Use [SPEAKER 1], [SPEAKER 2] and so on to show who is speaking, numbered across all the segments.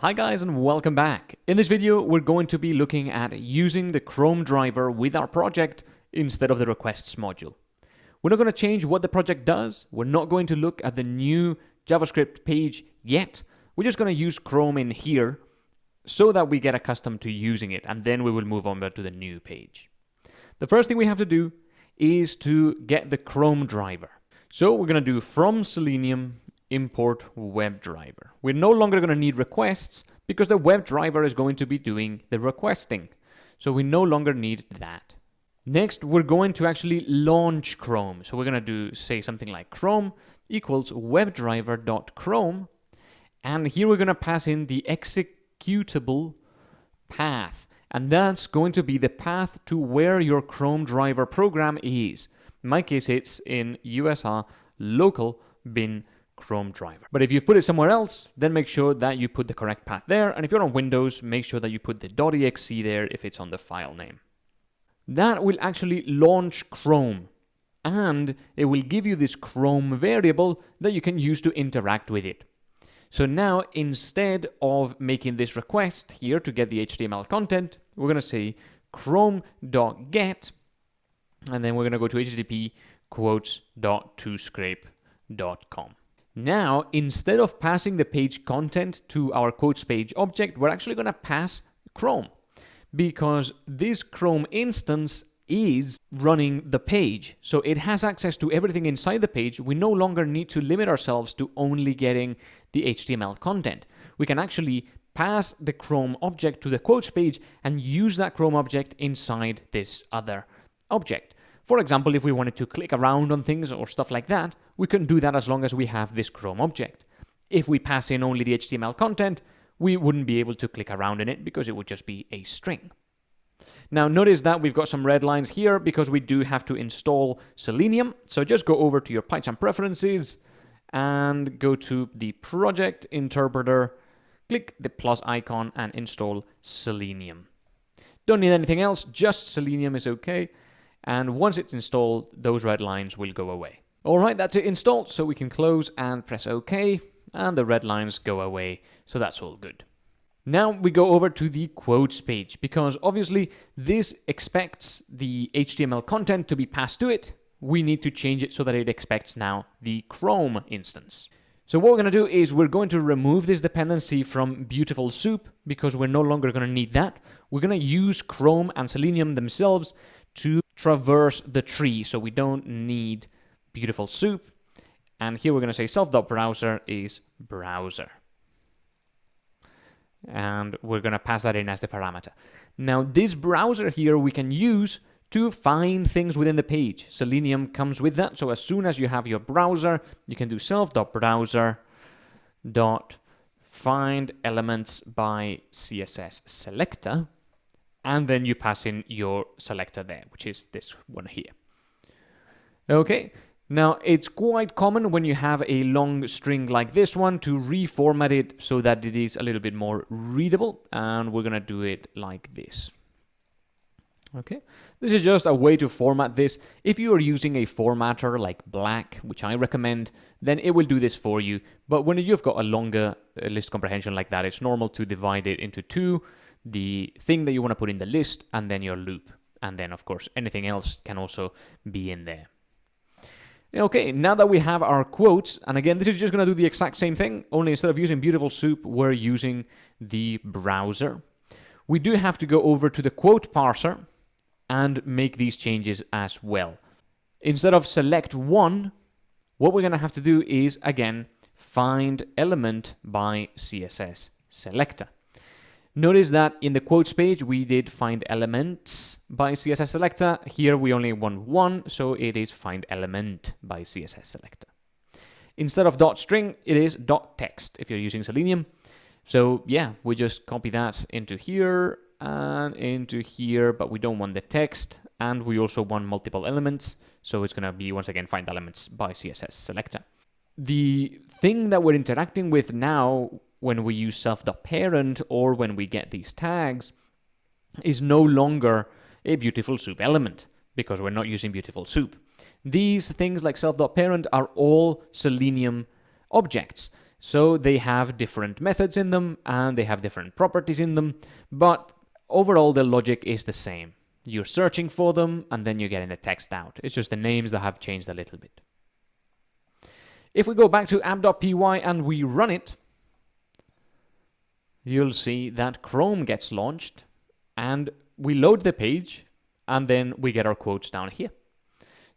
[SPEAKER 1] Hi guys and welcome back. In this video we're going to be looking at using the Chrome driver with our project instead of the requests module. We're not going to change what the project does. We're not going to look at the new JavaScript page yet. We're just going to use Chrome in here so that we get accustomed to using it, and then we will move on to the new page. The first thing we have to do is to get the Chrome driver. So we're going to do from Selenium import WebDriver. We're no longer going to need requests because the WebDriver is going to be doing the requesting. So we no longer need that. Next, we're going to actually launch Chrome. So we're going to do, say, something like Chrome equals WebDriver.Chrome. And here we're going to pass in the executable path. And that's going to be the path to where your Chrome driver program is. In my case, it's in USR local bin Chrome driver. But if you've put it somewhere else, then make sure that you put the correct path there. And if you're on Windows, make sure that you put the .exe there if it's on the file name. That will actually launch Chrome. And it will give you this Chrome variable that you can use to interact with it. So now, instead of making this request here to get the HTML content, we're going to say chrome.get, and then we're going to go to http://quotes.toscrape.com. Now, instead of passing the page content to our quotes page object, we're actually going to pass Chrome, because this Chrome instance is running the page. So it has access to everything inside the page. We no longer need to limit ourselves to only getting the HTML content. We can actually pass the Chrome object to the quotes page and use that Chrome object inside this other object. For example, if we wanted to click around on things or stuff like that, we can do that as long as we have this Chrome object. If we pass in only the HTML content, we wouldn't be able to click around in it because it would just be a string. Now notice that we've got some red lines here because we do have to install Selenium. So just go over to your Python preferences and go to the project interpreter, click the plus icon and install Selenium. Don't need anything else, just Selenium is okay. And once it's installed, those red lines will go away. All right, that's it installed, so we can close and press OK, and the red lines go away, so that's all good. Now we go over to the quotes page, because obviously this expects the HTML content to be passed to it. We need to change it so that it expects now the Chrome instance. So what we're going to do is we're going to remove this dependency from Beautiful Soup, because we're no longer going to need that. We're going to use Chrome and Selenium themselves to traverse the tree, so we don't need Beautiful Soup. And here we're going to say self.browser is browser. And we're going to pass that in as the parameter. Now this browser here we can use to find things within the page. Selenium comes with that, so as soon as you have your browser, you can do self.browser.find elements by CSS selector, and then you pass in your selector there, which is this one here. Okay, now it's quite common when you have a long string like this one to reformat it so that it is a little bit more readable, and we're gonna do it like this. Okay, this is just a way to format this. If you are using a formatter like Black, which I recommend, then it will do this for you. But when you've got a longer list comprehension like that, it's normal to divide it into two. The thing that you want to put in the list, and then your loop. And then, of course, anything else can also be in there. Okay, now that we have our quotes, and again, this is just going to do the exact same thing, only instead of using Beautiful Soup, we're using the browser. We do have to go over to the quote parser and make these changes as well. Instead of select one, what we're going to have to do is, again, find element by CSS selector. Notice that in the quotes page, we did find elements by CSS selector. Here we only want one, so it is find element by CSS selector. Instead of .string, it is .text if you're using Selenium. So yeah, we just copy that into here and into here, but we don't want the text, and we also want multiple elements. So it's gonna be, once again, find elements by CSS selector. The thing that we're interacting with now when we use self.parent or when we get these tags is no longer a Beautiful Soup element because we're not using Beautiful Soup. These things like self.parent are all Selenium objects. So they have different methods in them and they have different properties in them, but overall the logic is the same. You're searching for them and then you're getting the text out. It's just the names that have changed a little bit. If we go back to app.py and we run it, you'll see that Chrome gets launched and we load the page and then we get our quotes down here.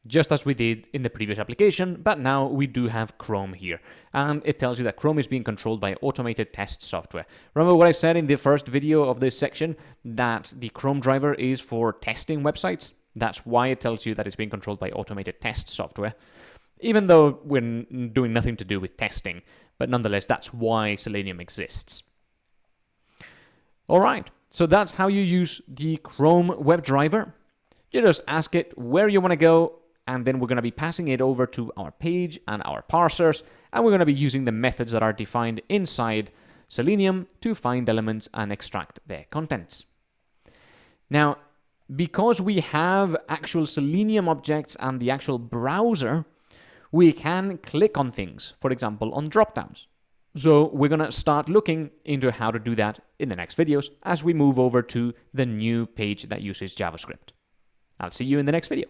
[SPEAKER 1] Just as we did in the previous application, but now we do have Chrome here. And it tells you that Chrome is being controlled by automated test software. Remember what I said in the first video of this section, that the Chrome driver is for testing websites? That's why it tells you that it's being controlled by automated test software, even though we're doing nothing to do with testing. But nonetheless, that's why Selenium exists. All right, so that's how you use the Chrome WebDriver. You just ask it where you want to go, and then we're going to be passing it over to our page and our parsers, and we're going to be using the methods that are defined inside Selenium to find elements and extract their contents. Now, because we have actual Selenium objects and the actual browser, we can click on things, for example, on dropdowns. So we're going to start looking into how to do that in the next videos as we move over to the new page that uses JavaScript. I'll see you in the next video.